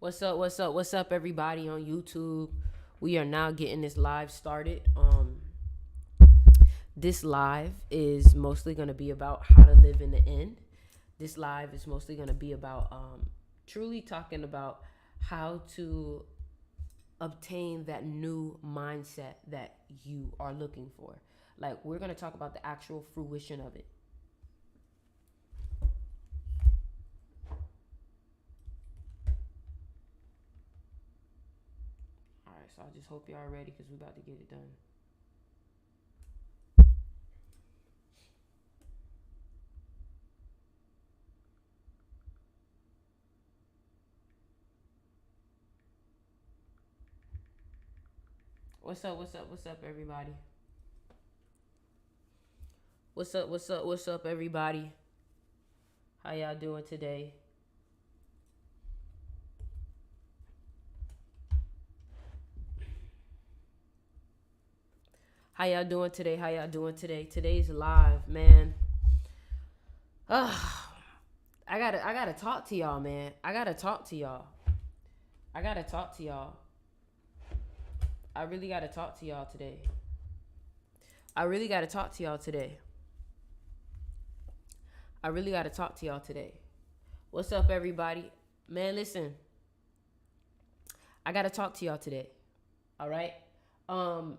What's up? What's up? What's up, everybody on YouTube? We are now getting this live started. This live is mostly going to be about how to live in the end. This live is mostly going to be about truly talking about how to obtain that new mindset that you are looking for. Like, we're going to talk about the actual fruition of it. All right, so I just hope y'all ready because we're about to get it done. What's up? What's up? What's up, everybody? What's up? What's up? What's up, everybody? How y'all doing today? How y'all doing today? How y'all doing today? Today's live, man. Ugh. I gotta talk to y'all, man. I gotta talk to y'all. I gotta talk to y'all. I really gotta talk to y'all today. I really gotta talk to y'all today. I really gotta talk to y'all today. What's up, everybody? Man, listen. I gotta talk to y'all today. All right. Um,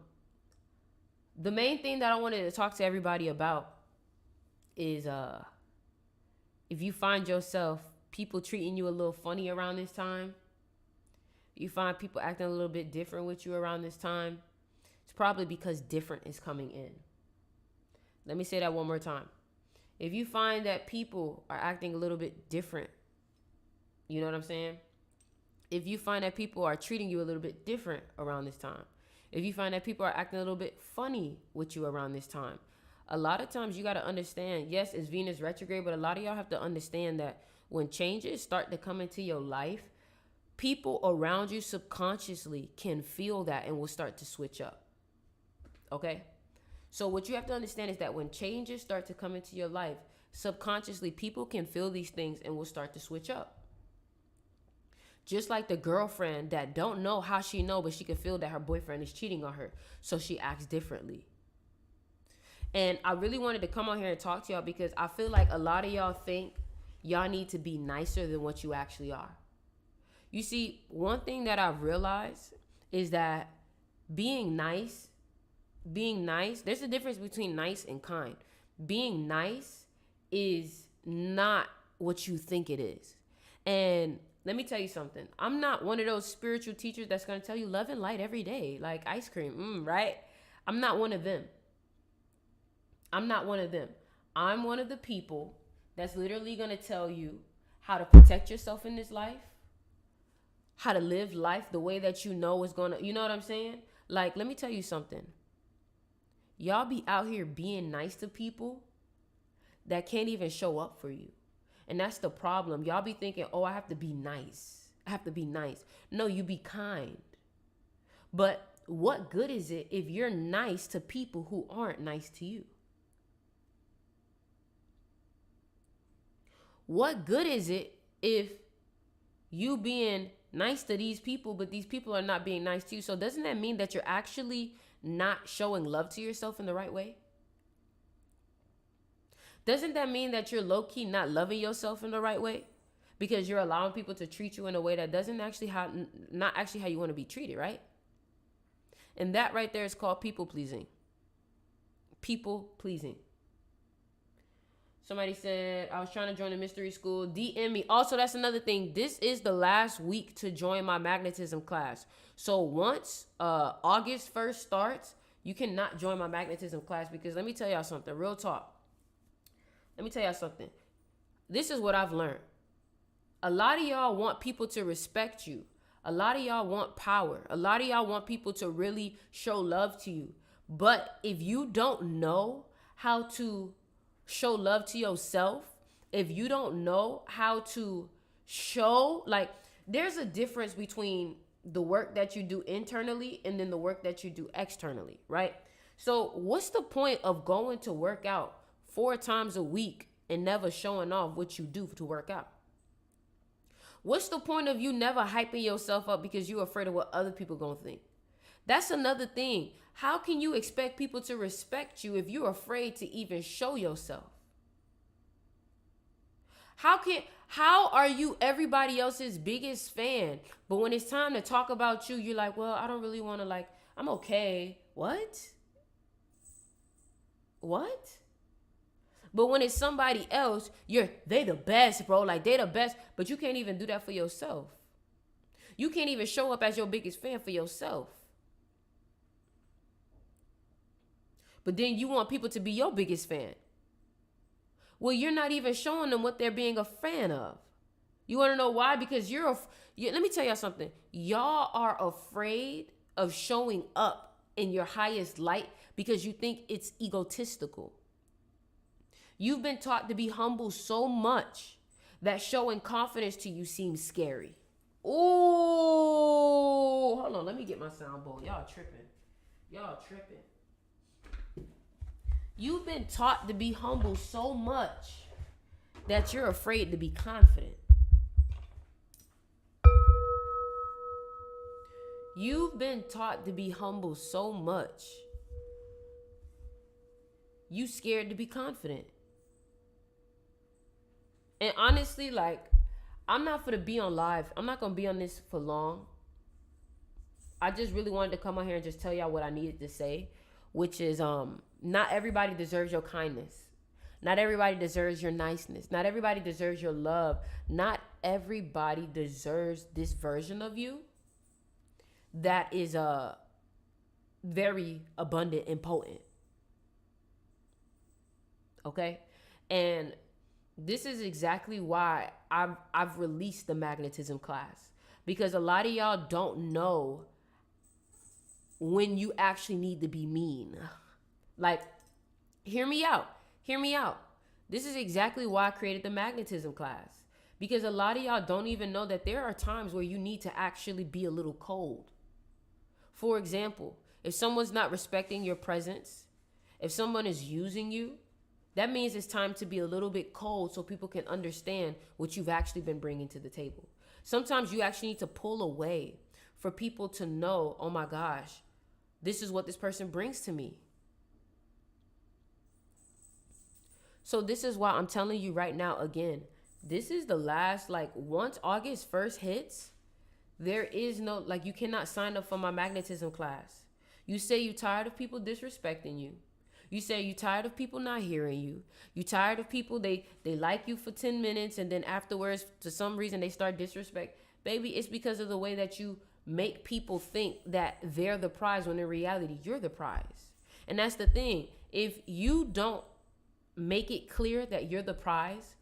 the main thing that I wanted to talk to everybody about is if you find yourself people treating you a little funny around this time, you find people acting a little bit different with you around this time, it's probably because different is coming in. Let me say that one more time. If you find that people are acting a little bit different, you know what I'm saying? If you find that people are treating you a little bit different around this time, if you find that people are acting a little bit funny with you around this time, a lot of times you got to understand, yes, it's Venus retrograde, but a lot of y'all have to understand that when changes start to come into your life, people around you subconsciously can feel that and will start to switch up. Okay? So what you have to understand is that when changes start to come into your life, subconsciously people can feel these things and will start to switch up. Just like the girlfriend that don't know how she know, but she can feel that her boyfriend is cheating on her, so she acts differently. And I really wanted to come on here and talk to y'all because I feel like a lot of y'all think y'all need to be nicer than what you actually are. You see, one thing that I've realized is that being nice, there's a difference between nice and kind. Being nice is not what you think it is. And let me tell you something. I'm not one of those spiritual teachers that's going to tell you love and light every day, like ice cream, right? I'm not one of them. I'm not one of them. I'm one of the people that's literally going to tell you how to protect yourself in this life, how to live life the way that you know is going to, you know what I'm saying? Like, let me tell you something. Y'all be out here being nice to people that can't even show up for you. And that's the problem. Y'all be thinking, oh, I have to be nice. I have to be nice. No, you be kind. But what good is it if you're nice to people who aren't nice to you? What good is it if you being nice to these people, but these people are not being nice to you? So doesn't that mean that you're actually not showing love to yourself in the right way? Doesn't that mean that you're low-key not loving yourself in the right way? Because you're allowing people to treat you in a way that doesn't actually not actually how you want to be treated, right? And that right there is called people pleasing. People pleasing. Somebody said, I was trying to join a mystery school. DM me. Also, that's another thing. This is the last week to join my magnetism class. So once August 1st starts, you cannot join my magnetism class because let me tell y'all something. Real talk. Let me tell y'all something. This is what I've learned. A lot of y'all want people to respect you. A lot of y'all want power. A lot of y'all want people to really show love to you. But if you don't know how to show love to yourself, if you don't know how to show, like, there's a difference between the work that you do internally and then the work that you do externally, right? So what's the point of going to work out 4 times a week and never showing off what you do to work out? What's the point of you never hyping yourself up because you're afraid of what other people gonna think? That's another thing. How can you expect people to respect you if you're afraid to even show yourself? How are you everybody else's biggest fan, but when it's time to talk about you, you're like, well, I don't really want to, like, I'm okay. What? But when it's somebody else, they the best, bro. Like, they the best, but you can't even do that for yourself. You can't even show up as your biggest fan for yourself. But then you want people to be your biggest fan. Well, you're not even showing them what they're being a fan of. You want to know why? Because let me tell y'all something. Y'all are afraid of showing up in your highest light because you think it's egotistical. You've been taught to be humble so much that showing confidence to you seems scary. Ooh, hold on. Let me get my sound bowl. Y'all tripping. You've been taught to be humble so much that you're afraid to be confident. You've been taught to be humble so much. You scared to be confident. And honestly, like, I'm not for to be on live. I'm not going to be on this for long. I just really wanted to come on here and just tell y'all what I needed to say, which is, not everybody deserves your kindness. Not everybody deserves your niceness. Not everybody deserves your love. Not everybody deserves this version of you that is very abundant and potent. Okay? And this is exactly why I've released the magnetism class, because a lot of y'all don't know when you actually need to be mean. Like, hear me out. This is exactly why I created the magnetism class, because a lot of y'all don't even know that there are times where you need to actually be a little cold. For example, if someone's not respecting your presence, if someone is using you, that means it's time to be a little bit cold so people can understand what you've actually been bringing to the table. Sometimes you actually need to pull away for people to know, oh my gosh, this is what this person brings to me. So this is why I'm telling you right now, again, this is the last, like, once August 1st hits, there is no, like, you cannot sign up for my magnetism class. You say you're tired of people disrespecting you. You say you're tired of people not hearing you. You're tired of people, they like you for 10 minutes and then afterwards, for some reason, they start disrespect. Baby, it's because of the way that you make people think that they're the prize when in reality, you're the prize. And that's the thing. If you don't make it clear that you're the prize,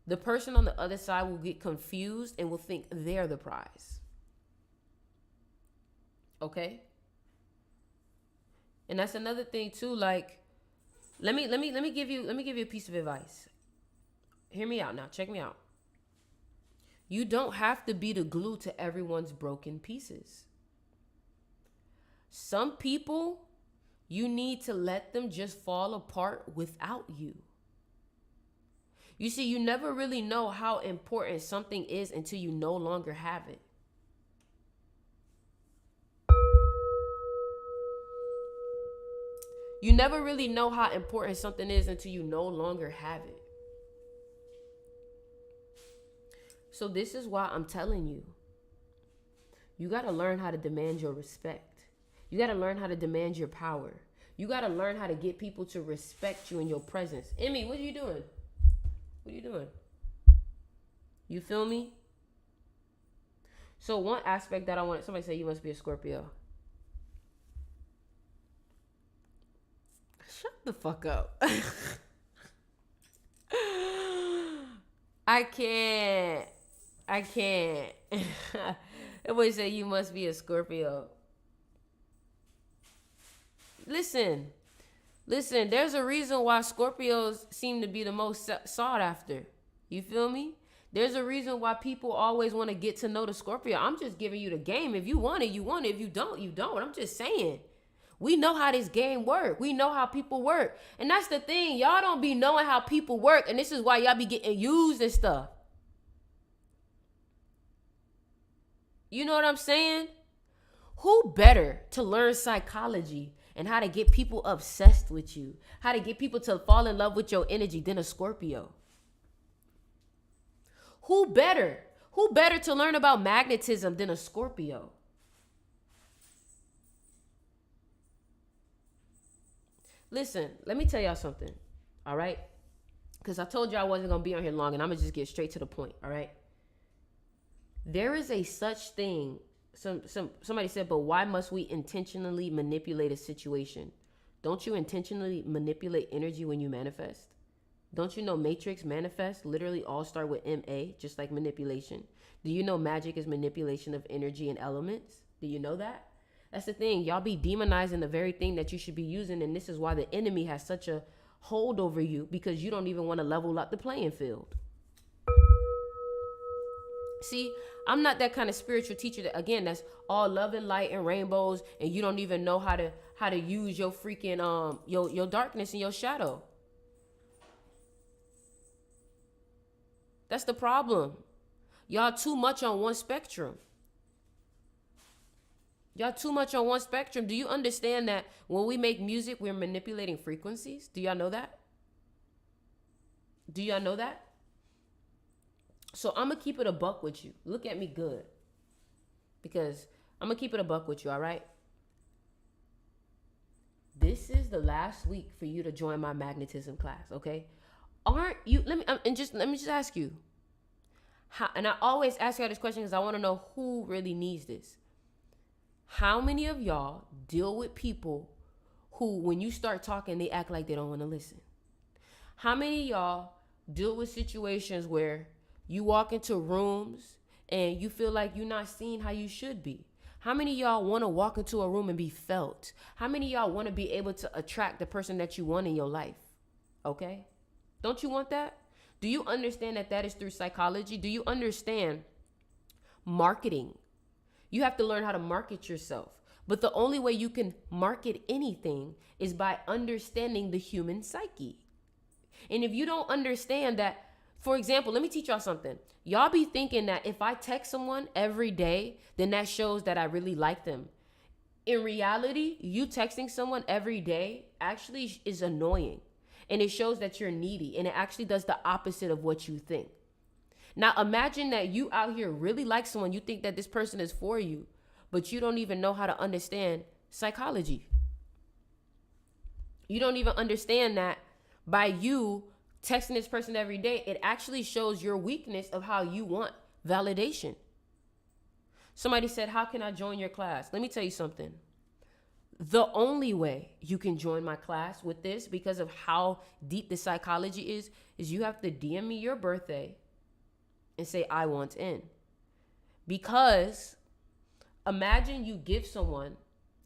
the person on the other side will get confused and will think they're the prize. Okay? And that's another thing too. Like, let me give you a piece of advice. Hear me out now. Check me out. You don't have to be the glue to everyone's broken pieces. Some people, you need to let them just fall apart without you. You see, you never really know how important something is until you no longer have it. You never really know how important something is until you no longer have it. So this is why I'm telling you, you got to learn how to demand your respect. You got to learn how to demand your power. You got to learn how to get people to respect you in your presence. Emmy, what are you doing? What are you doing? You feel me? So one aspect that I want, somebody say you must be a Scorpio. Shut the fuck up. I can't. Everybody say you must be a Scorpio. Listen, there's a reason why Scorpios seem to be the most sought after. You feel me? There's a reason why people always want to get to know the Scorpio. I'm just giving you the game. If you want it, you want it. If you don't, you don't. I'm just saying. We know how this game work. We know how people work. And that's the thing. Y'all don't be knowing how people work. And this is why y'all be getting used and stuff. You know what I'm saying? Who better to learn psychology and how to get people obsessed with you, how to get people to fall in love with your energy than a Scorpio? Who better? Who better to learn about magnetism than a Scorpio? Listen, let me tell y'all something, all right? Because I told you I wasn't going to be on here long, and I'm going to just get straight to the point, all right? There is a such thing. Somebody said, but why must we intentionally manipulate a situation? Don't you intentionally manipulate energy when you manifest? Don't you know matrix, manifest, literally all start with MA, just like manipulation? Do you know magic is manipulation of energy and elements? Do you know that? That's the thing. Y'all be demonizing the very thing that you should be using, and this is why the enemy has such a hold over you, because you don't even want to level up the playing field. See, I'm not that kind of spiritual teacher that, again, that's all love and light and rainbows, and you don't even know how to use your freaking your darkness and your shadow. That's the problem. Y'all too much on one spectrum. Y'all too much on one spectrum. Do you understand that when we make music, we're manipulating frequencies? Do y'all know that? Do y'all know that? So I'm going to keep it a buck with you. Look at me good. Because I'm going to keep it a buck with you, all right? This is the last week for you to join my magnetism class, okay? Aren't you, let me just ask you. And I always ask y'all this question because I want to know who really needs this. How many of y'all deal with people who, when you start talking, they act like they don't want to listen? How many of y'all deal with situations where you walk into rooms and you feel like you're not seen how you should be? How many of y'all want to walk into a room and be felt? How many of y'all want to be able to attract the person that you want in your life? Okay? Don't you want that? Do you understand that that is through psychology? Do you understand marketing? You have to learn how to market yourself. But the only way you can market anything is by understanding the human psyche. And if you don't understand that, for example, let me teach y'all something. Y'all be thinking that if I text someone every day, then that shows that I really like them. In reality, you texting someone every day actually is annoying. And it shows that you're needy. And it actually does the opposite of what you think. Now, imagine that you out here really like someone. You think that this person is for you, but you don't even know how to understand psychology. You don't even understand that by you texting this person every day, it actually shows your weakness of how you want validation. Somebody said, how can I join your class? Let me tell you something. The only way you can join my class with this, because of how deep the psychology is you have to DM me your birthday and say, I want in. Because imagine you give someone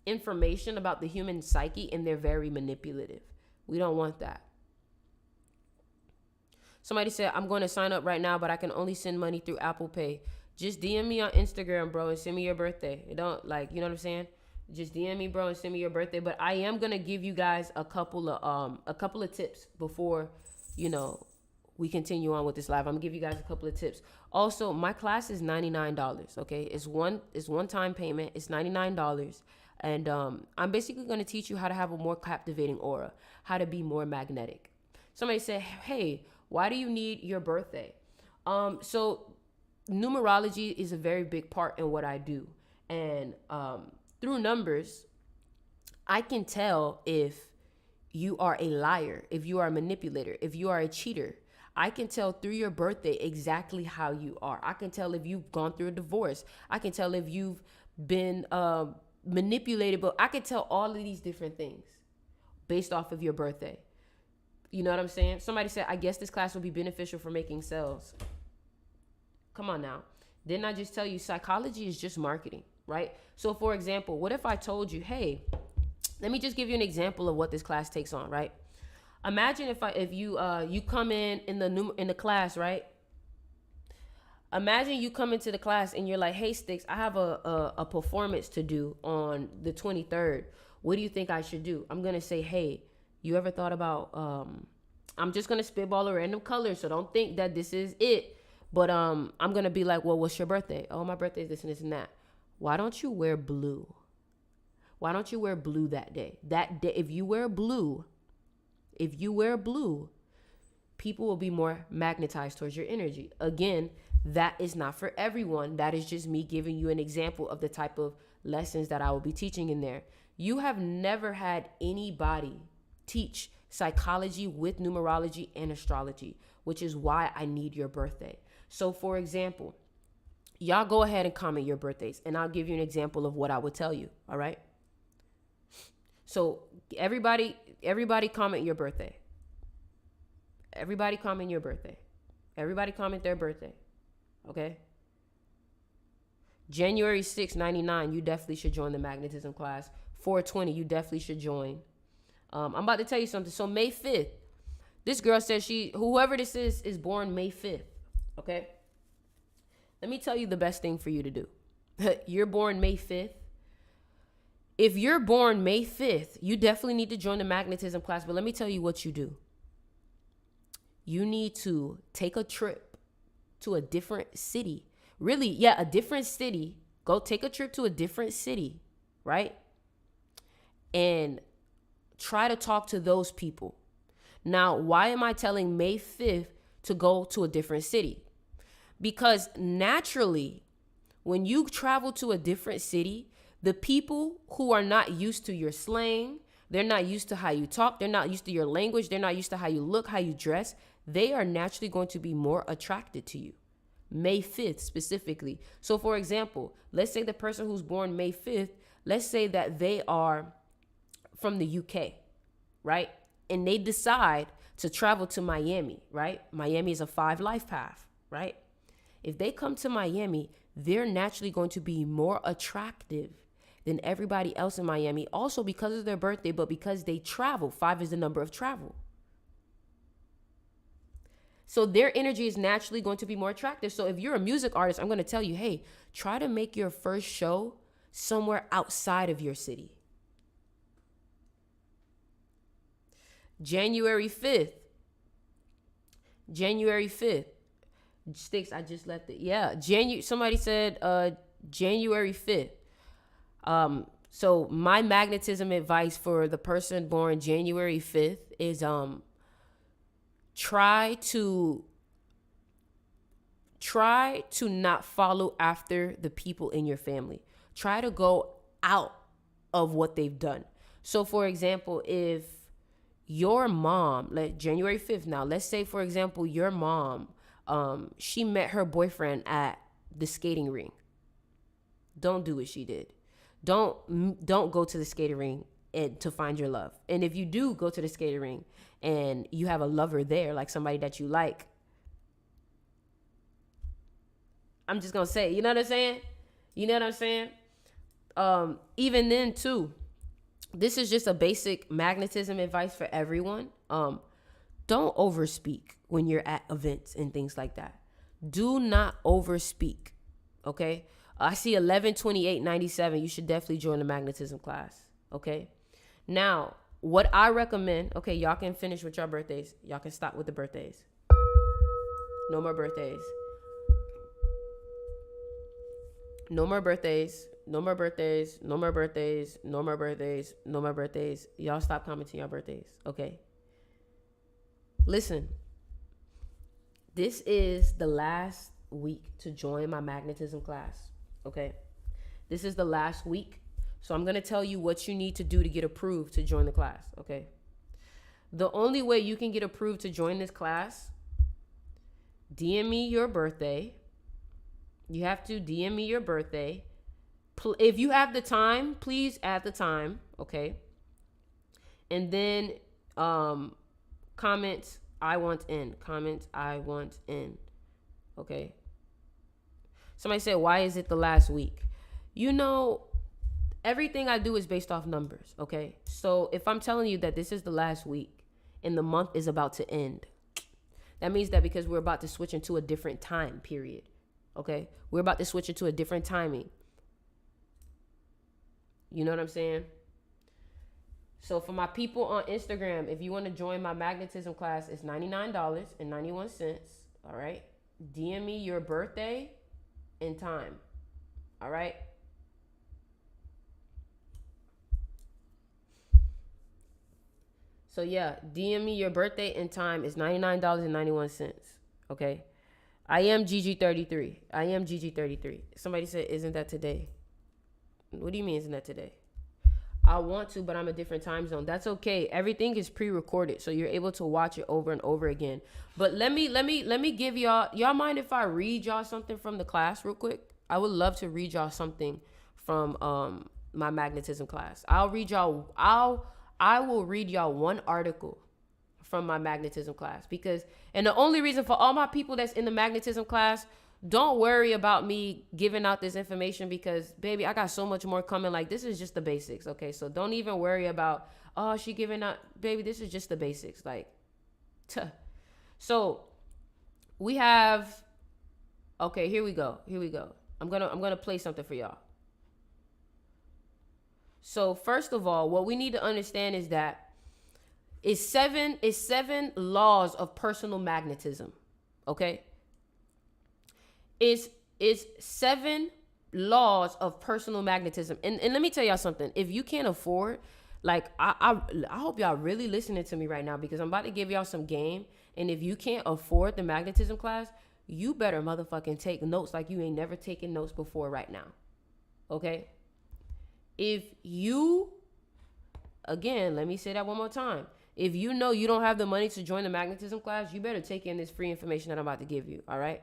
information about the human psyche and they're very manipulative. We don't want that. Somebody said, I'm going to sign up right now, but I can only send money through Apple Pay. Just DM me on Instagram, bro, and send me your birthday. It don't, like, you know what I'm saying? Just DM me, bro, and send me your birthday. But I am going to give you guys a couple of tips before, we continue on with this live. I'm gonna give you guys a couple of tips. Also, my class is $99. Okay, it's one time payment. It's $99, and I'm basically gonna teach you how to have a more captivating aura, how to be more magnetic. Somebody said, "Hey, why do you need your birthday?" So numerology is a very big part in what I do, and through numbers, I can tell if you are a liar, if you are a manipulator, if you are a cheater. I can tell through your birthday exactly how you are. I can tell if you've gone through a divorce. I can tell if you've been manipulated, but I can tell all of these different things based off of your birthday. You know what I'm saying? Somebody said, I guess this class will be beneficial for making sales. Come on now. Didn't I just tell you psychology is just marketing, right? So for example, what if I told you, hey, let me just give you an example of what this class takes on, right? Imagine if you come in the class, right? Imagine you come into the class and you're like, hey, Sticks, I have a performance to do on the 23rd. What do you think I should do? I'm going to say, hey, you ever thought about, I'm just going to spitball a random color, so don't think that this is it. But I'm going to be like, well, what's your birthday? Oh, my birthday is this and this and that. why don't you wear blue? Why don't you wear blue that day? That day, if you wear blue, people will be more magnetized towards your energy. Again, that is not for everyone. That is just me giving you an example of the type of lessons that I will be teaching in there. You have never had anybody teach psychology with numerology and astrology, which is why I need your birthday. So for example, y'all go ahead and comment your birthdays, and I'll give you an example of what I would tell you. All right. So everybody comment your birthday. Everybody comment your birthday. Everybody comment their birthday. Okay. January 6, 99, you definitely should join the magnetism class. 420, you definitely should join. I'm about to tell you something. So May 5th, this girl says whoever this is born May 5th. Okay. Let me tell you the best thing for you to do. You're born May 5th. If you're born May 5th, you definitely need to join the magnetism class. But let me tell you what you do. You need to take a trip to a different city. Really, yeah, a different city. Go take a trip to a different city, right? And try to talk to those people. Now, why am I telling May 5th to go to a different city? Because naturally, when you travel to a different city, the people who are not used to your slang, they're not used to how you talk, they're not used to your language, they're not used to how you look, how you dress, they are naturally going to be more attracted to you. May 5th specifically. So for example, let's say the person who's born May 5th, let's say that they are from the UK, right? And they decide to travel to Miami, right? Miami is a 5 life path, right? If they come to Miami, they're naturally going to be more attractive than everybody else in Miami. Also because of their birthday, but because they travel. 5 is the number of travel. So their energy is naturally going to be more attractive. So if you're a music artist, I'm going to tell you, hey, try to make your first show somewhere outside of your city. January 5th. Sticks, I just left it. Yeah, somebody said January 5th. So my magnetism advice for the person born January 5th is try to not follow after the people in your family. Try to go out of what they've done. So for example, if your mom, like January 5th now, let's say for example, your mom, she met her boyfriend at the skating rink. Don't do what she did. Don't go to the skating rink to find your love. And if you do go to the skating rink and you have a lover there, like somebody that you like, I'm just gonna say, you know what I'm saying? You know what I'm saying? Even then too, this is just a basic magnetism advice for everyone. Don't overspeak when you're at events and things like that. Do not overspeak. Okay. I see 11/28/97. You should definitely join the magnetism class. Okay. Now, what I recommend, okay, y'all can finish with your birthdays. Y'all can stop with the birthdays. No more birthdays. No more birthdays. No more birthdays. No more birthdays. No more birthdays. No more birthdays. Y'all stop commenting your birthdays. Okay. Listen. This is the last week to join my magnetism class. Okay. This is the last week. So I'm going to tell you what you need to do to get approved to join the class. Okay. The only way you can get approved to join this class, DM me your birthday. You have to DM me your birthday. If you have the time, please add the time. Okay. And then comments, I want in. Comments, I want in. Okay. Somebody said, why is it the last week? You know, everything I do is based off numbers. Okay. So if I'm telling you that this is the last week and the month is about to end, that means that because we're about to switch into a different time period. Okay. We're about to switch into a different timing. You know what I'm saying? So for my people on Instagram, if you want to join my magnetism class, it's $99.91. All right. DM me your birthday and time. All right. So yeah, DM me your birthday and time. Is $99.91. Okay. I am GG33. I am GG33. Somebody said, isn't that today? What do you mean, isn't that today? I want to, but I'm a different time zone. That's okay. Everything is pre-recorded, so you're able to watch it over and over again. But let me give y'all mind if I read y'all something from the class real quick? I would love to read y'all something from my magnetism class. I will read y'all one article from my magnetism class, because, and the only reason for all my people that's in the magnetism class, don't worry about me giving out this information, because baby, I got so much more coming. Like, this is just the basics. Okay. So don't even worry about, oh, she giving out, baby, this is just the basics. Like, so we have, okay, here we go. I'm going to play something for y'all. So first of all, what we need to understand is that it's seven laws of personal magnetism. Okay. It's 7 laws of personal magnetism. And let me tell y'all something. If you can't afford, like, I hope y'all really listening to me right now, because I'm about to give y'all some game. And if you can't afford the magnetism class, you better motherfucking take notes like you ain't never taken notes before right now. Okay? If you, again, let me say that one more time. If you know you don't have the money to join the magnetism class, you better take in this free information that I'm about to give you. All right?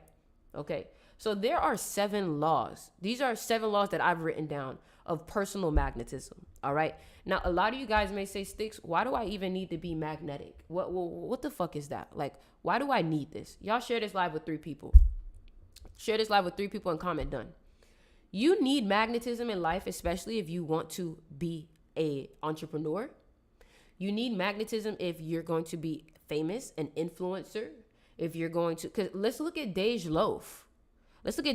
Okay. So there are 7 laws. These are 7 laws that I've written down of personal magnetism. All right. Now, a lot of you guys may say, Sticks, why do I even need to be magnetic? What the fuck is that? Like, why do I need this? Y'all share this live with 3 people. Share this live with 3 people and comment done. You need magnetism in life, especially if you want to be an entrepreneur. You need magnetism if you're going to be famous, an influencer. If you're going to, because let's look at Dej Loaf. Let's look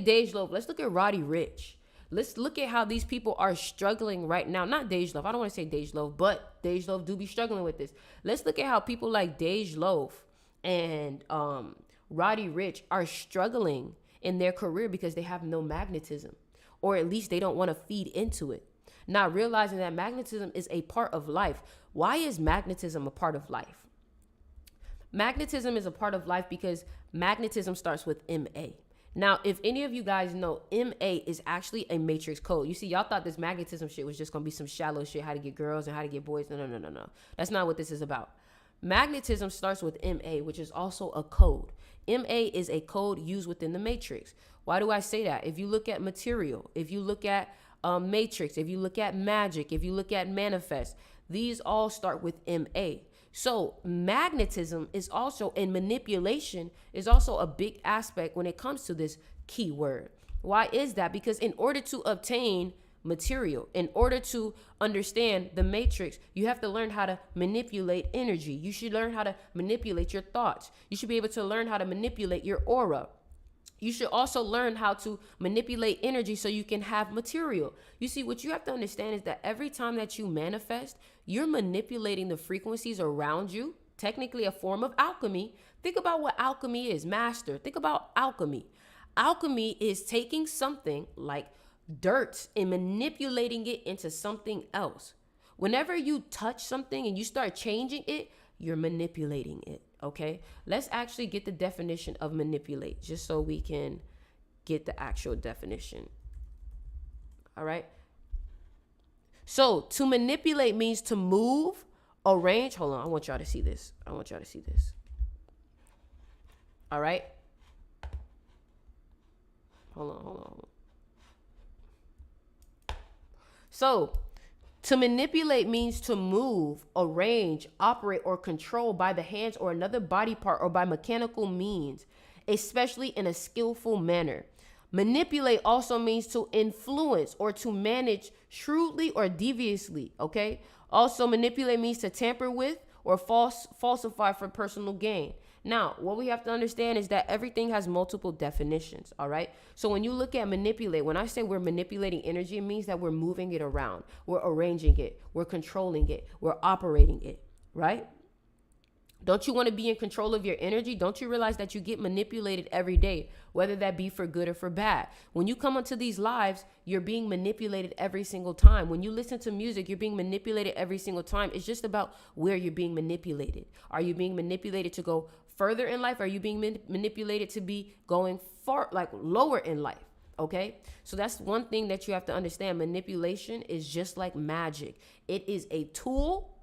at Roddy Ricch. Let's look at how these people are struggling right now. Not Dej Loaf. I don't want to say Dej Loaf, but Dej Loaf do be struggling with this. Let's look at how people like Dej Loaf and Roddy Ricch are struggling in their career because they have no magnetism, or at least they don't want to feed into it. Not realizing that magnetism is a part of life. Why is magnetism a part of life? Magnetism is a part of life because magnetism starts with MA. Now, if any of you guys know, MA is actually a matrix code. You see, y'all thought this magnetism shit was just going to be some shallow shit, how to get girls and how to get boys. No. That's not what this is about. Magnetism starts with MA, which is also a code. MA is a code used within the matrix. Why do I say that? If you look at material, if you look at matrix, if you look at magic, if you look at manifest, these all start with MA. So magnetism is also, and manipulation is also a big aspect when it comes to this keyword. Why is that? Because in order to obtain material, in order to understand the matrix, you have to learn how to manipulate energy. You should learn how to manipulate your thoughts. You should be able to learn how to manipulate your aura. You should also learn how to manipulate energy so you can have material. You see, what you have to understand is that every time that you manifest, you're manipulating the frequencies around you, technically a form of alchemy. Think about what alchemy is, master. Think about alchemy. Alchemy is taking something like dirt and manipulating it into something else. Whenever you touch something and you start changing it, you're manipulating it. Okay, let's actually get the definition of manipulate, just so we can get the actual definition. All right. So to manipulate means to move, arrange. Hold on. I want y'all to see this. All right. Hold on. So to manipulate means to move, arrange, operate, or control by the hands or another body part or by mechanical means, especially in a skillful manner. Manipulate also means to influence or to manage shrewdly or deviously, okay? Also, manipulate means to tamper with or falsify for personal gain. Now, what we have to understand is that everything has multiple definitions, all right? So when you look at manipulate, when I say we're manipulating energy, it means that we're moving it around. We're arranging it. We're controlling it. We're operating it, right? Don't you want to be in control of your energy? Don't you realize that you get manipulated every day, whether that be for good or for bad? When you come onto these lives, you're being manipulated every single time. When you listen to music, you're being manipulated every single time. It's just about where you're being manipulated. Are you being manipulated to go further in life? Are you being manipulated to be going far, like lower in life? Okay, so that's one thing that you have to understand. Manipulation is just like magic. It is a tool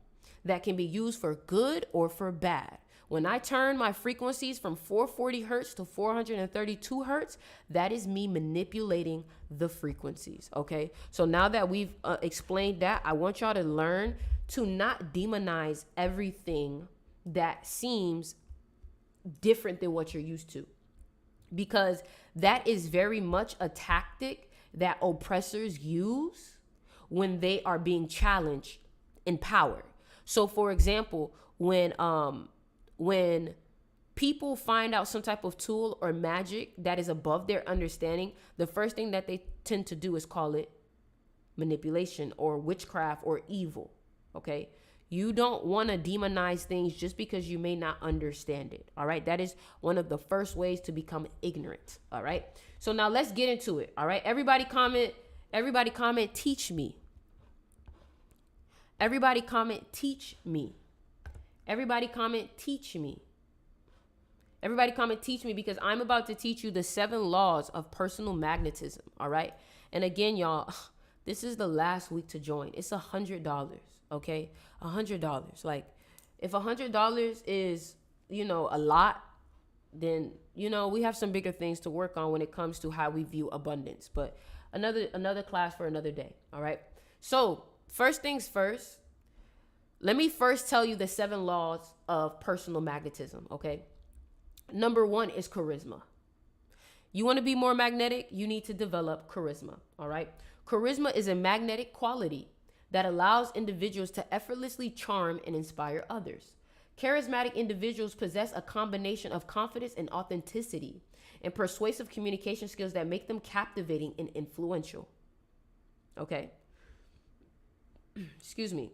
that can be used for good or for bad. When I turn my frequencies from 440 hertz to 432 hertz, that is me manipulating the frequencies. Okay, so now that we've explained that, I want y'all to learn to not demonize everything that seems different than what you're used to, because that is very much a tactic that oppressors use when they are being challenged in power. So for example, when people find out some type of tool or magic that is above their understanding, the first thing that they tend to do is call it manipulation or witchcraft or evil. Okay? You don't want to demonize things just because you may not understand it. All right? That is one of the first ways to become ignorant. All right? So now let's get into it. All right? Everybody comment, teach me. Everybody comment, teach me. Everybody comment, teach me. Everybody comment, teach me, because I'm about to teach you the 7 laws of personal magnetism. All right. And again, y'all, this is the last week to join. It's $100. Okay. $100. Like, if $100 is, a lot, then, we have some bigger things to work on when it comes to how we view abundance. But another class for another day. All right. So, first things first, let me first tell you the 7 laws of personal magnetism, okay? Number 1 is charisma. You want to be more magnetic? You need to develop charisma, all right? Charisma is a magnetic quality that allows individuals to effortlessly charm and inspire others. Charismatic individuals possess a combination of confidence and authenticity and persuasive communication skills that make them captivating and influential, okay? Excuse me.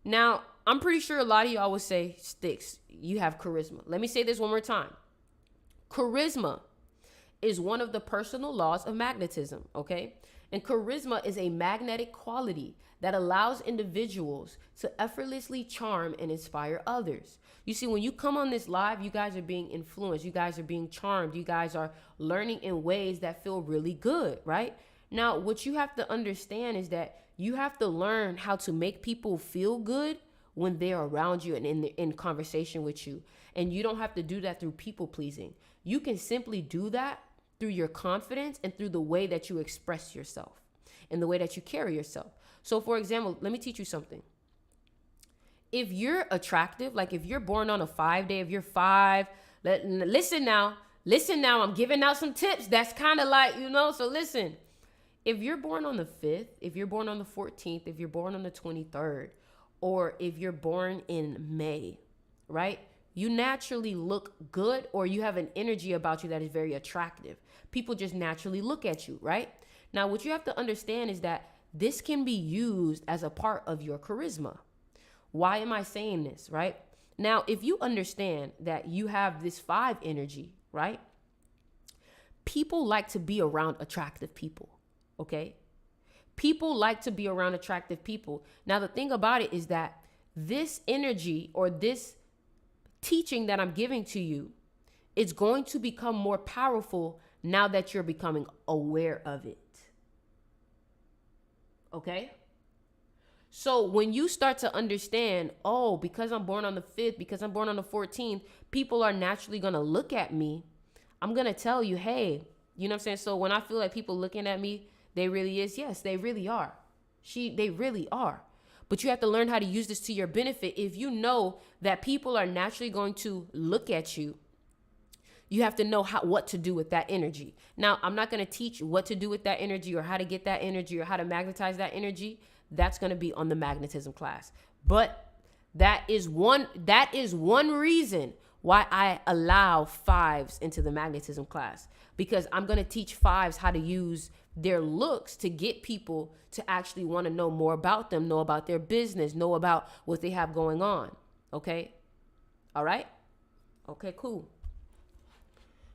Now, I'm pretty sure a lot of y'all would say, Sticks, you have charisma. Let me say this one more time. Charisma is one of the personal laws of magnetism, okay? And charisma is a magnetic quality that allows individuals to effortlessly charm and inspire others. You see, when you come on this live, you guys are being influenced. You guys are being charmed. You guys are learning in ways that feel really good, right? Now, what you have to understand is that you have to learn how to make people feel good when they're around you and in conversation with you. And you don't have to do that through people pleasing. You can simply do that through your confidence and through the way that you express yourself and the way that you carry yourself. So for example, let me teach you something. If you're attractive, like if you're born on a 5 day, if you're 5, listen now, I'm giving out some tips. That's kind of like, so listen. If you're born on the 5th, if you're born on the 14th, if you're born on the 23rd, or if you're born in May, right? You naturally look good, or you have an energy about you that is very attractive. People just naturally look at you, right? Now, what you have to understand is that this can be used as a part of your charisma. Why am I saying this, right? Now, if you understand that you have this 5 energy, right? People like to be around attractive people. Okay. People like to be around attractive people. Now, the thing about it is that this energy or this teaching that I'm giving to you is going to become more powerful now that you're becoming aware of it. Okay. So when you start to understand, because I'm born on the 5th, because I'm born on the 14th, people are naturally going to look at me. I'm going to tell you, hey, you know what I'm saying? So when I feel like people looking at me, they really is. Yes, they really are. They really are. But you have to learn how to use this to your benefit. If you know that people are naturally going to look at you, you have to know what to do with that energy. Now, I'm not going to teach what to do with that energy or how to get that energy or how to magnetize that energy. That's going to be on the magnetism class. But that is one reason why I allow 5s into the magnetism class, because I'm going to teach 5s how to use their looks to get people to actually want to know more about them, know about their business, know about what they have going on. Okay. All right? Okay, cool.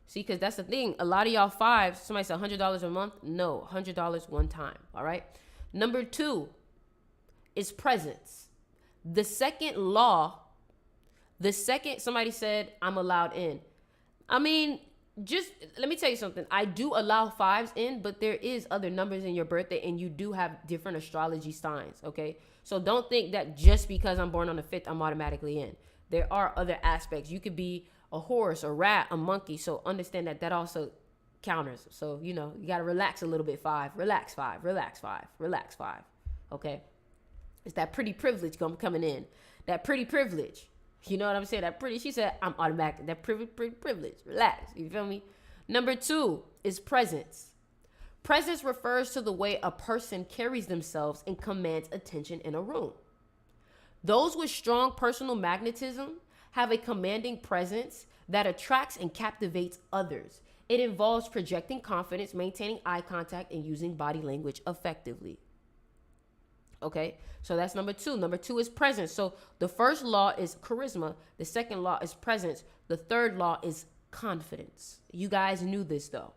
See, because that's the thing. A lot of y'all fives, somebody said $100 a month. No, $100 one time. All right? Number 2 is presence. The second law, somebody said, I'm allowed in. I mean, just let me tell you something. I do allow 5s in, but there is other numbers in your birthday, and you do have different astrology signs, okay? So don't think that just because I'm born on the 5th, I'm automatically in. There are other aspects. You could be a horse, a rat, a monkey. So understand that also counters. So, you got to relax a little bit, 5. Relax, 5. Relax, 5. Relax, 5. Okay? It's that pretty privilege coming in. That pretty privilege. You know what I'm saying? She said, I'm automatic. That privilege. Relax. You feel me? Number 2 is presence. Presence refers to the way a person carries themselves and commands attention in a room. Those with strong personal magnetism have a commanding presence that attracts and captivates others. It involves projecting confidence, maintaining eye contact, and using body language effectively. Okay, so that's number 2. Number 2 is presence. So the first law is charisma. The second law is presence. The third law is confidence. You guys knew this, though.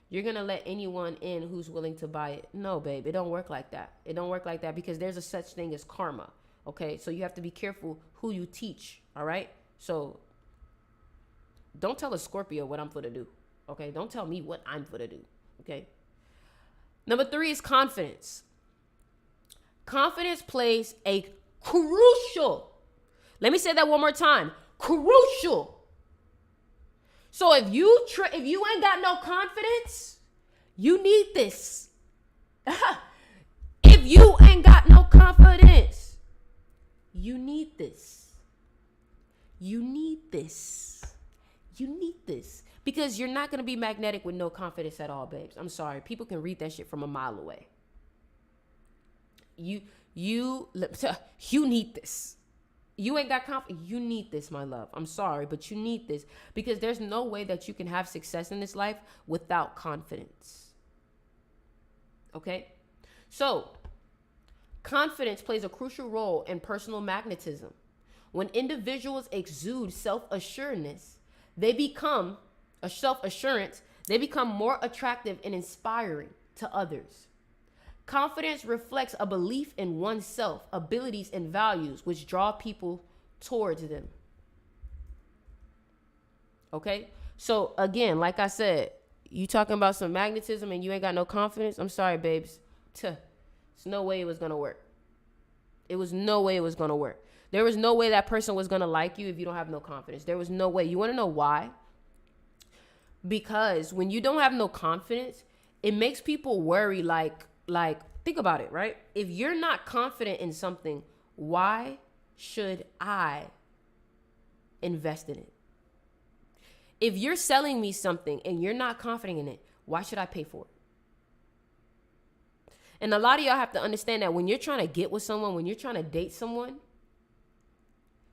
You're going to let anyone in who's willing to buy it. No, babe, it don't work like that. It don't work like that because there's a such thing as karma. Okay, so you have to be careful who you teach. All right, so don't tell a Scorpio what I'm for to do. Okay, don't tell me what I'm for to do. Okay. Number 3 is confidence. Confidence plays a crucial, let me say that one more time, crucial. So if you ain't got no confidence, you need this. If you ain't got no confidence, you need this. You need this. You need this. Because you're not going to be magnetic with no confidence at all, babes. I'm sorry. People can read that shit from a mile away. You need this. You ain't got confidence. You need this, my love. I'm sorry, but you need this. Because there's no way that you can have success in this life without confidence. Okay? So, confidence plays a crucial role in personal magnetism. When individuals exude self-assurance, they become more attractive and inspiring to others. Confidence reflects a belief in oneself, abilities, and values which draw people towards them. Okay? So again, like I said, you talking about some magnetism and you ain't got no confidence? I'm sorry, babes. There's no way it was going to work. There was no way that person was going to like you if you don't have no confidence. There was no way. You want to know why? Because when you don't have no confidence, it makes people worry like think about it, right? If you're not confident in something, why should I invest in it? If you're selling me something and you're not confident in it, why should I pay for it? And a lot of y'all have to understand that when you're trying to get with someone, when you're trying to date someone,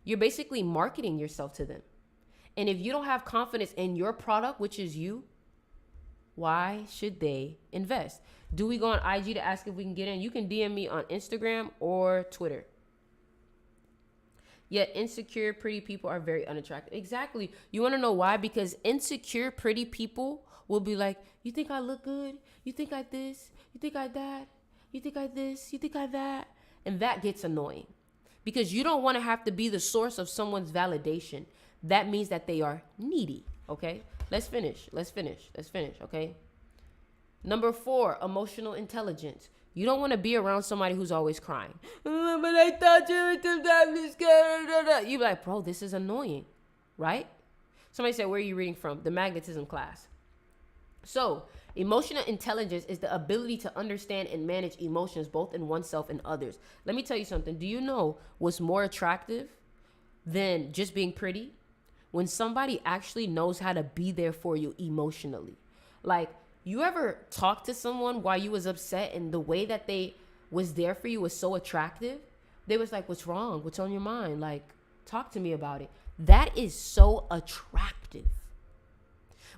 you're basically marketing yourself to them. And if you don't have confidence in your product, which is you, why should they invest? Do we go on IG to ask if we can get in? You can DM me on Instagram or Twitter. Yet insecure, pretty people are very unattractive. Exactly. You want to know why? Because insecure, pretty people will be like, you think I look good? You think I this? You think I that? You think I this? You think I that? And that gets annoying. Because you don't want to have to be the source of someone's validation. That means that they are needy, okay? Let's finish, okay? Number 4, emotional intelligence. You don't want to be around somebody who's always crying. Oh, but I thought you were scared. You're like, bro, this is annoying, right? Somebody said, where are you reading from? The magnetism class. So, emotional intelligence is the ability to understand and manage emotions both in oneself and others. Let me tell you something. Do you know what's more attractive than just being pretty? When somebody actually knows how to be there for you emotionally. Like, you ever talk to someone while you was upset and the way that they was there for you was so attractive? They was like, what's wrong? What's on your mind? Like, talk to me about it. That is so attractive.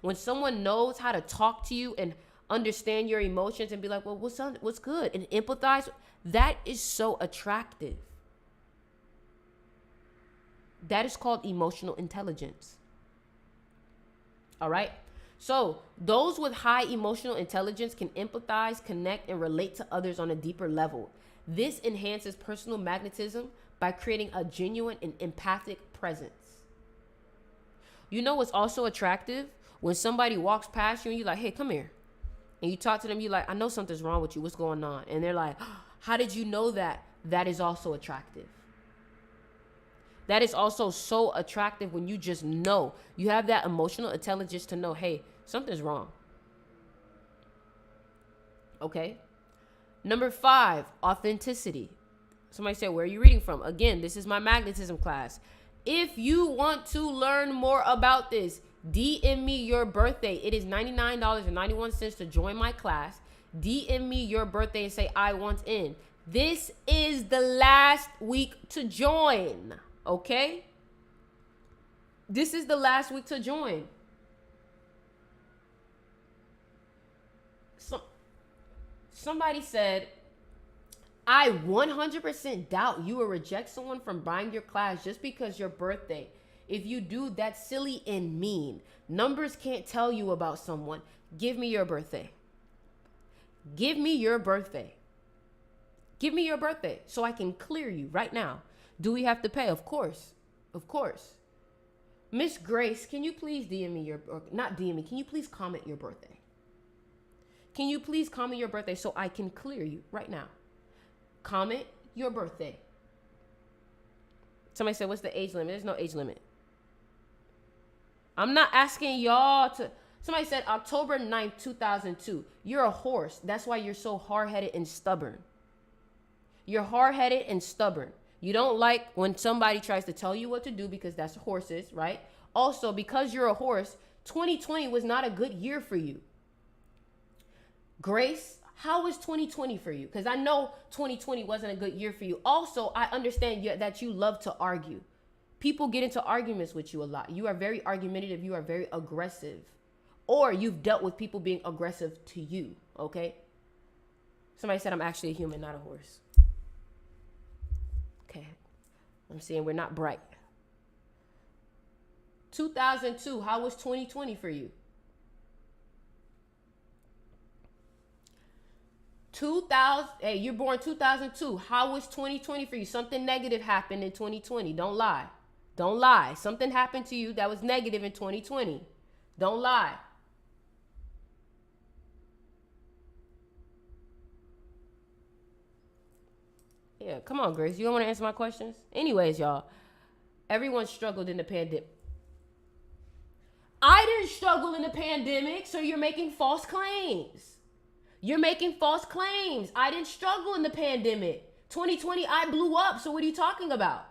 When someone knows how to talk to you and understand your emotions and be like, well, what's good? And empathize, that is so attractive. That is called emotional intelligence. All right? So those with high emotional intelligence can empathize, connect, and relate to others on a deeper level. This enhances personal magnetism by creating a genuine and empathic presence. You know what's also attractive? When somebody walks past you and you're like, hey, come here. And you talk to them, you're like, I know something's wrong with you. What's going on? And they're like, how did you know that? That is also attractive. That is also so attractive when you just know. You have that emotional intelligence to know, hey, something's wrong. Okay? Number 5, authenticity. Somebody said, where are you reading from? Again, this is my magnetism class. If you want to learn more about this, DM me your birthday. It is $99.91 to join my class. DM me your birthday and say, I want in. This is the last week to join. Okay? This is the last week to join. Somebody said, I 100% doubt you will reject someone from buying your class just because your birthday. If you do, that's silly and mean. Numbers can't tell you about someone. Give me your birthday. Give me your birthday. Give me your birthday so I can clear you right now. Do we have to pay? Of course. Of course. Miss Grace, can you please DM me or not DM me, can you please comment your birthday? Can you please comment your birthday so I can clear you right now? Comment your birthday. Somebody said, what's the age limit? There's no age limit. I'm not asking y'all to. Somebody said October 9th, 2002. You're a horse. That's why you're so hard-headed and stubborn. You're hard-headed and stubborn. You don't like when somebody tries to tell you what to do because that's horses, right? Also, because you're a horse, 2020 was not a good year for you. Grace, how was 2020 for you? Because I know 2020 wasn't a good year for you. Also, I understand that you love to argue. People get into arguments with you a lot. You are very argumentative. You are very aggressive. Or you've dealt with people being aggressive to you, okay? Somebody said I'm actually a human, not a horse. Okay. I'm saying we're not bright. 2002, how was 2020 for you? 2000, hey, you're born 2002. How was 2020 for you? Something negative happened in 2020. Don't lie. Don't lie. Something happened to you that was negative in 2020. Don't lie. Yeah, come on, Grace. You don't want to answer my questions? Anyways, y'all, everyone struggled in the pandemic. I didn't struggle in the pandemic, so you're making false claims. You're making false claims. I didn't struggle in the pandemic. 2020, I blew up, so what are you talking about?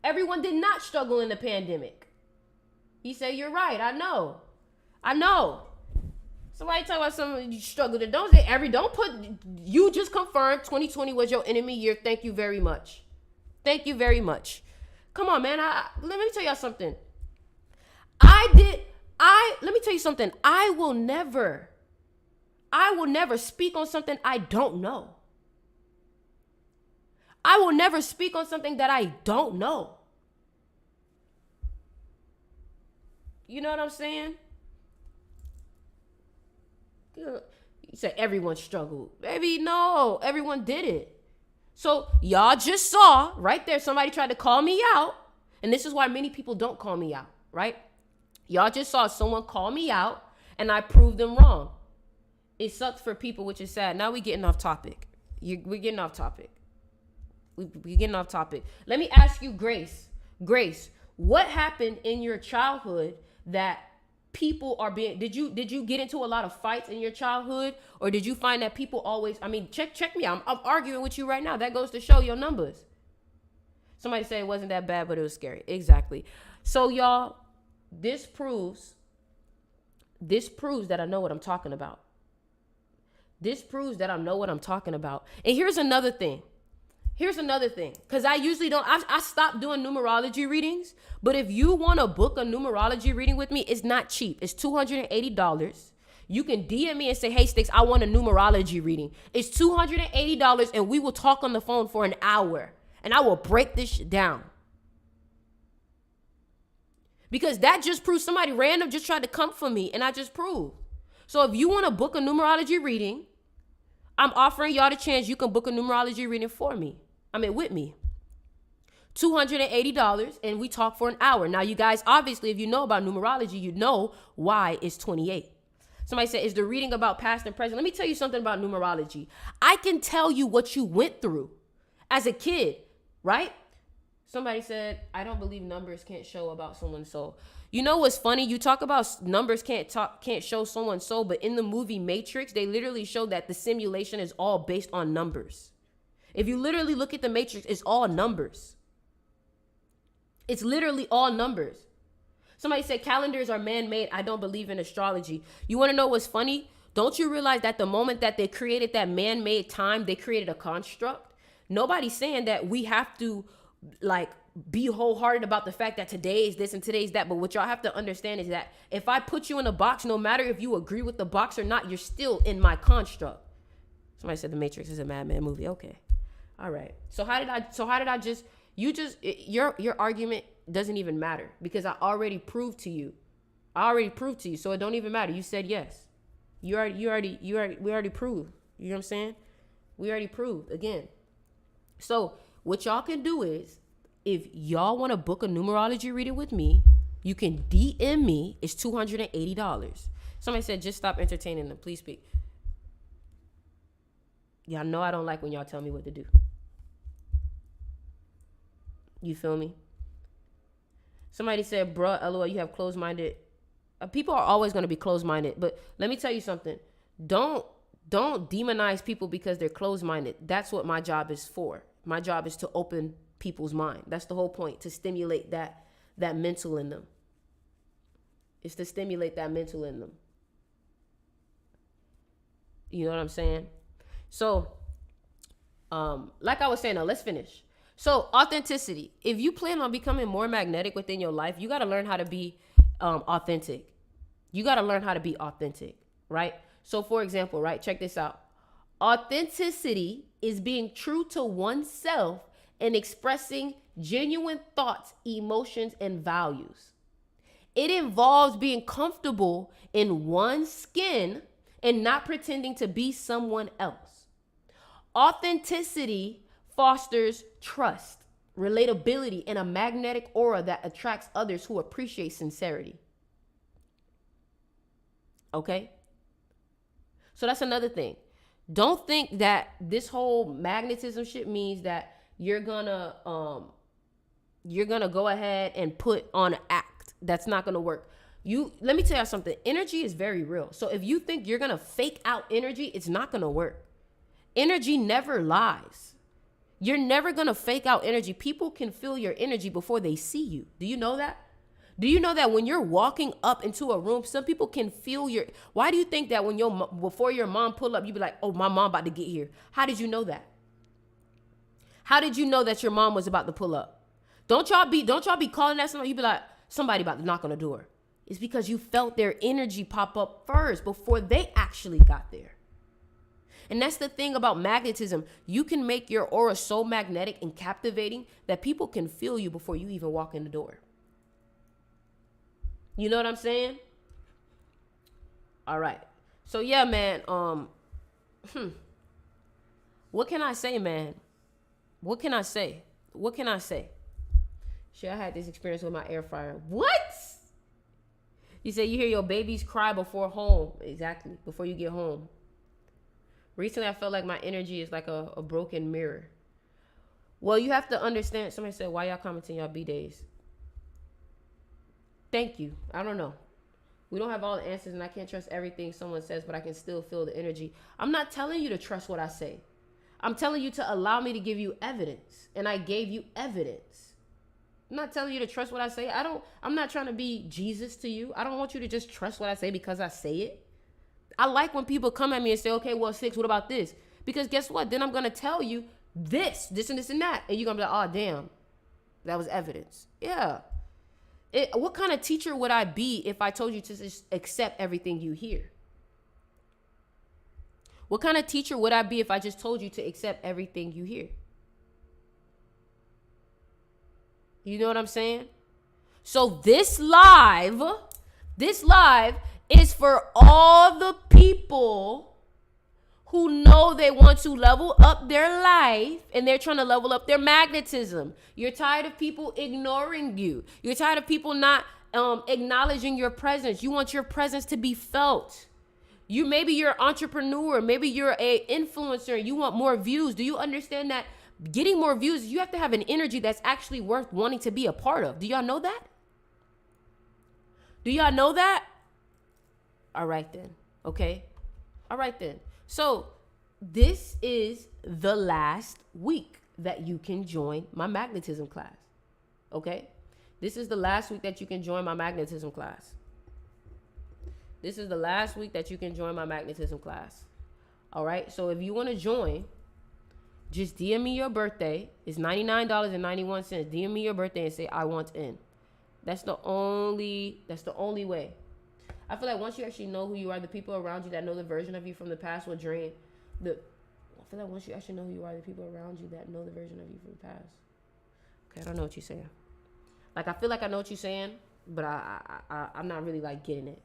Everyone did not struggle in the pandemic. He said, you're right. I know. Somebody talk about something you struggled in. Don't say don't put, you just confirmed 2020 was your enemy year. Thank you very much. Thank you very much. Come on, man. Let me tell y'all something. Let me tell you something. I will never speak on something I don't know. I will never speak on something that I don't know. You know what I'm saying? You say everyone struggled. Baby, no, everyone did it. So y'all just saw right there, somebody tried to call me out. And this is why many people don't call me out, right? Y'all just saw someone call me out and I proved them wrong. It sucks for people, which is sad. Now we're getting off topic. We're getting off topic. We're getting off topic. Let me ask you, Grace. Grace, what happened in your childhood that people are being, did you get into a lot of fights in your childhood? Or did you find that people always, check me out. I'm arguing with you right now. That goes to show your numbers. Somebody said it wasn't that bad, but it was scary. Exactly. So y'all, this proves that I know what I'm talking about. This proves that I know what I'm talking about. And here's another thing. Because I usually don't, I stopped doing numerology readings. But if you want to book a numerology reading with me, it's not cheap. It's $280. You can DM me and say, hey, Sticks, I want a numerology reading. It's $280 and we will talk on the phone for an hour. And I will break this shit down. Because that just proves somebody random just tried to come for me, and I just proved. So if you want to book a numerology reading, I'm offering y'all the chance you can book a numerology reading for me. With me. $280, and we talk for an hour. Now, you guys, obviously, if you know about numerology, you know why it's 28. Somebody said, is the reading about past and present? Let me tell you something about numerology. I can tell you what you went through as a kid, right? Somebody said, I don't believe numbers can't show about someone's soul. You know what's funny? You talk about numbers can't show someone's soul, but in the movie Matrix, they literally show that the simulation is all based on numbers. If you literally look at the Matrix, it's all numbers. It's literally all numbers. Somebody said calendars are man-made. I don't believe in astrology. You want to know what's funny? Don't you realize that the moment that they created that man-made time, they created a construct? Nobody's saying that we have to be wholehearted about the fact that today is this and today is that. But what y'all have to understand is that if I put you in a box, no matter if you agree with the box or not, you're still in my construct. Somebody said The Matrix is a madman movie. Okay. All right. So how did I just... your argument doesn't even matter because I already proved to you. So it don't even matter. You said yes. We already proved. You know what I'm saying? We already proved again. So what y'all can do is, if y'all want to book a numerology reading with me, you can DM me. It's $280. Somebody said, just stop entertaining them. Please speak. Y'all know I don't like when y'all tell me what to do. You feel me? Somebody said, bruh, LOL, you have closed-minded. People are always going to be closed-minded. But let me tell you something. Don't demonize people because they're closed-minded. That's what my job is for. My job is to open people's mind. That's the whole point, to stimulate that mental in them. It's to stimulate that mental in them. You know what I'm saying? So, like I was saying, now let's finish. So authenticity. If you plan on becoming more magnetic within your life, you got to learn how to be authentic. You got to learn how to be authentic, right? So for example, right, check this out. Authenticity is being true to oneself and expressing genuine thoughts, emotions, and values. It involves being comfortable in one's skin and not pretending to be someone else. Authenticity fosters trust, relatability, and a magnetic aura that attracts others who appreciate sincerity. Okay? So that's another thing. Don't think that this whole magnetism shit means that you're gonna go ahead and put on an act. That's not gonna work. Let me tell you something. Energy is very real. So if you think you're gonna fake out energy, it's not gonna work. Energy never lies. You're never going to fake out energy. People can feel your energy before they see you. Do you know that? Do you know that when you're walking up into a room, some people can feel your... Why do you think that before your mom pull up, you be like, oh, my mom about to get here? How did you know that? How did you know that your mom was about to pull up? Don't y'all be calling that somebody? You be like, somebody about to knock on the door. It's because you felt their energy pop up first before they actually got there. And that's the thing about magnetism. You can make your aura so magnetic and captivating that people can feel you before you even walk in the door. You know what I'm saying? All right. So yeah, man. What can I say, man? What can I say? Shit, I had this experience with my air fryer. What? You say you hear your babies cry before home. Exactly. Before you get home. Recently, I felt like my energy is like a broken mirror. Well, you have to understand. Somebody said, why y'all commenting y'all B-days? Thank you. I don't know. We don't have all the answers, and I can't trust everything someone says, but I can still feel the energy. I'm not telling you to trust what I say. I'm telling you to allow me to give you evidence, and I gave you evidence. I'm not telling you to trust what I say. I'm not trying to be Jesus to you. I don't want you to just trust what I say because I say it. I like when people come at me and say, okay, well, Six, what about this? Because guess what? Then I'm going to tell you this and this and that. And you're going to be like, oh, damn, that was evidence. Yeah. What kind of teacher would I be if I told you to just accept everything you hear? What kind of teacher would I be if I just told you to accept everything you hear? You know what I'm saying? So this live is for all the people who know they want to level up their life and they're trying to level up their magnetism. You're tired of people ignoring you. You're tired of people not acknowledging your presence. You want your presence to be felt. Maybe you're an entrepreneur, maybe you're a influencer, you want more views. Do you understand that getting more views, you have to have an energy that's actually worth wanting to be a part of? Do y'all know that? Do y'all know that? All right then. Okay. All right then. So this is the last week that you can join my magnetism class. Okay. This is the last week that you can join my magnetism class. This is the last week that you can join my magnetism class. All right. So if you want to join, just DM me your birthday. It's $99.91. DM me your birthday and say, I want in. That's the only way. I feel like once you actually know who you are, the people around you that know the version of you from the past will drain. I feel like once you actually know who you are, the people around you that know the version of you from the past. Okay, I don't know what you're saying. Like, I feel like I know what you're saying, but I'm not really like getting it.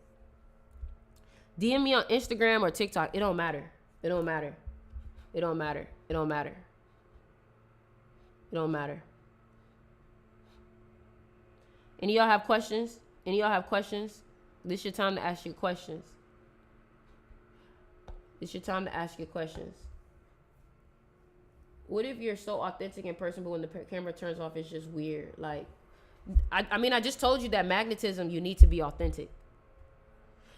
DM me on Instagram or TikTok. It don't matter. It don't matter. It don't matter. It don't matter. It don't matter. Any of y'all have questions? Any of y'all have questions? This is your time to ask your questions. It's your time to ask your questions. What if you're so authentic in person, but when the camera turns off, it's just weird? Like, I mean, I just told you that magnetism, you need to be authentic.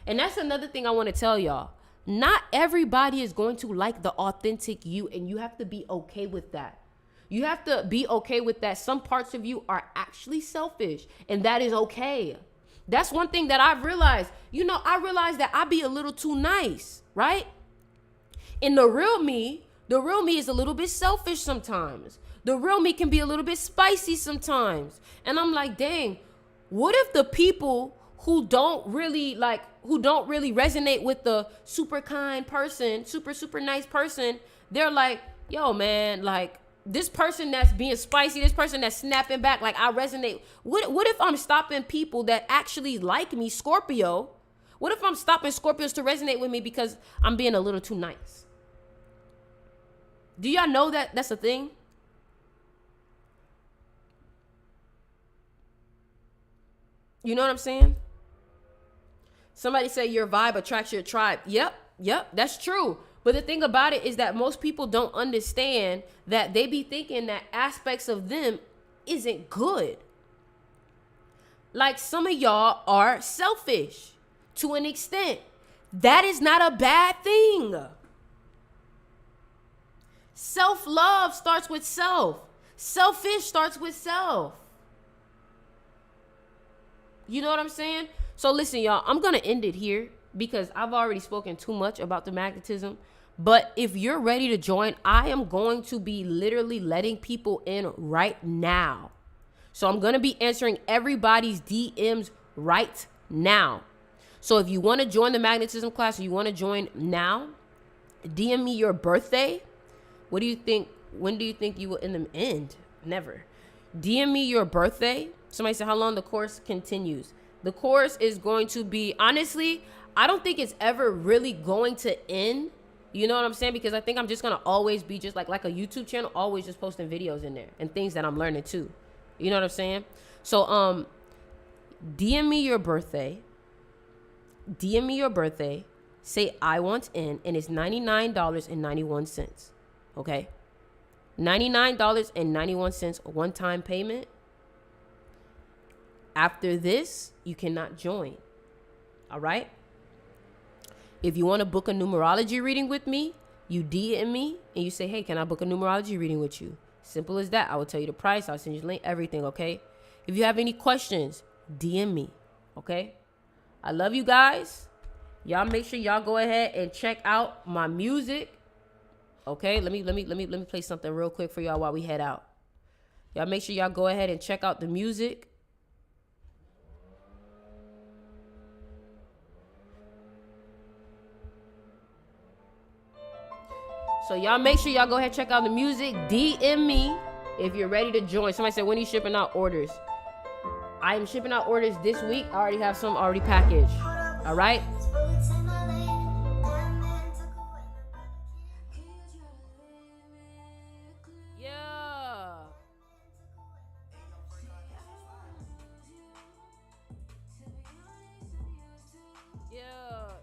And that's another thing I want to tell y'all. Not everybody is going to like the authentic you, and you have to be okay with that. You have to be okay with that. Some parts of you are actually selfish, and that is okay. That's one thing that I've realized. I realized that I be a little too nice, right? And the real me is a little bit selfish sometimes. The real me can be a little bit spicy sometimes. And I'm like, dang, what if the people who don't really resonate with the super kind person, super nice person, they're like, yo, man, like, this person that's being spicy, this person that's snapping back, like, I resonate. What if I'm stopping people that actually like me, Scorpio? What if I'm stopping Scorpios to resonate with me because I'm being a little too nice? Do y'all know that that's a thing? You know what I'm saying? Somebody say your vibe attracts your tribe. Yep, that's true. But the thing about it is that most people don't understand that they be thinking that aspects of them isn't good. Like, some of y'all are selfish to an extent. That is not a bad thing. Self-love starts with self. Selfish starts with self. You know what I'm saying? So listen, y'all, I'm going to end it here because I've already spoken too much about the magnetism. But if you're ready to join, I am going to be literally letting people in right now. So I'm going to be answering everybody's DMs right now. So if you want to join the magnetism class or you want to join now, DM me your birthday. What do you think? When do you think you will end? Never. DM me your birthday. Somebody said how long the course continues. The course is going to be, honestly, I don't think it's ever really going to end. You know what I'm saying? Because I think I'm just going to always be just like a YouTube channel, always just posting videos in there and things that I'm learning too. You know what I'm saying? So, DM me your birthday. DM me your birthday. Say I want in, and it's $99.91. Okay? $99.91 one-time payment. After this, you cannot join. All right? If you want to book a numerology reading with me, you DM me and you say, hey, can I book a numerology reading with you? Simple as that. I will tell you the price. I'll send you the link, everything, okay? If you have any questions, DM me, okay? I love you guys. Y'all make sure y'all go ahead and check out my music. Okay? Let me play something real quick for y'all while we head out. Y'all make sure y'all go ahead and check out the music. So y'all make sure y'all go ahead and check out the music. DM me if you're ready to join. Somebody said, when are you shipping out orders? I am shipping out orders this week. I already have some already packaged. All right. Yeah. Yeah.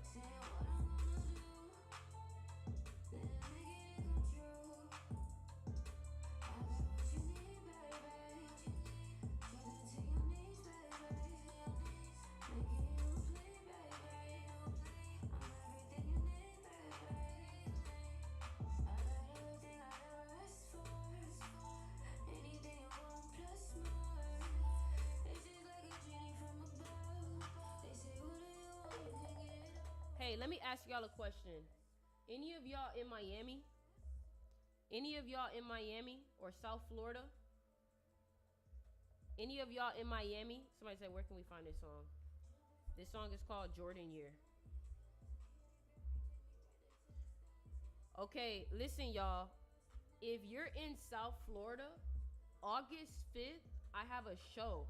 Hey, let me ask y'all a question. Any of y'all in Miami? Any of y'all in Miami or South Florida? Any of y'all in Miami? Somebody said, where can we find this song? This song is called Jordan Year. Okay, listen, y'all. If you're in South Florida, August 5th, I have a show.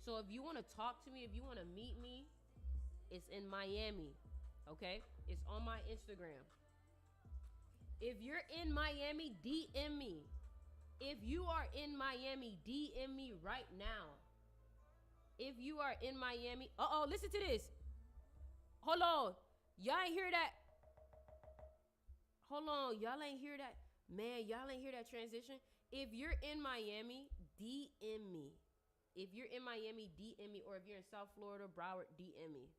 So if you want to talk to me, if you want to meet me, it's in Miami. Okay? It's on my Instagram. If you're in Miami, DM me. If you are in Miami, DM me right now. If you are in Miami, listen to this. Hold on. Y'all ain't hear that. Hold on. Y'all ain't hear that. Man, y'all ain't hear that transition. If you're in Miami, DM me. If you're in Miami, DM me. Or if you're in South Florida, Broward, DM me.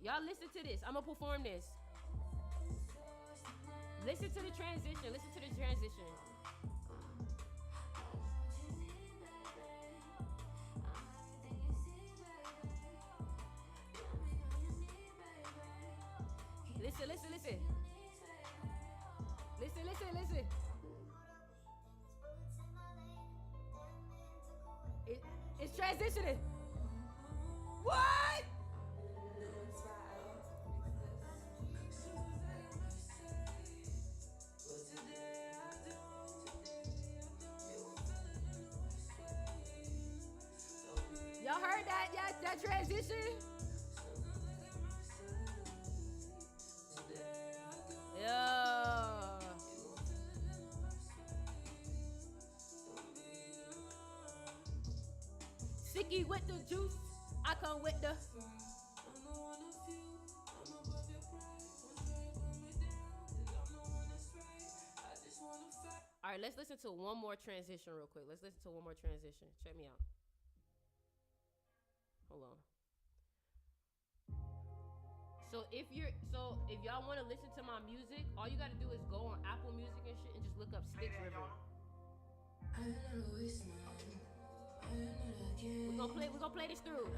Y'all listen to this. I'm going to perform this. Listen to the transition. Listen to the transition. Listen, listen, listen. Listen, listen, listen. It's transitioning. What? Y'all heard that? Yeah, that transition? Yeah. Sticky with the juice. I come with the. All right, let's listen to one more transition real quick. Let's listen to one more transition. Check me out. Hold on. So if y'all want to listen to my music, all you gotta do is go on Apple Music and shit and just look up Styx River. We're gonna play this through.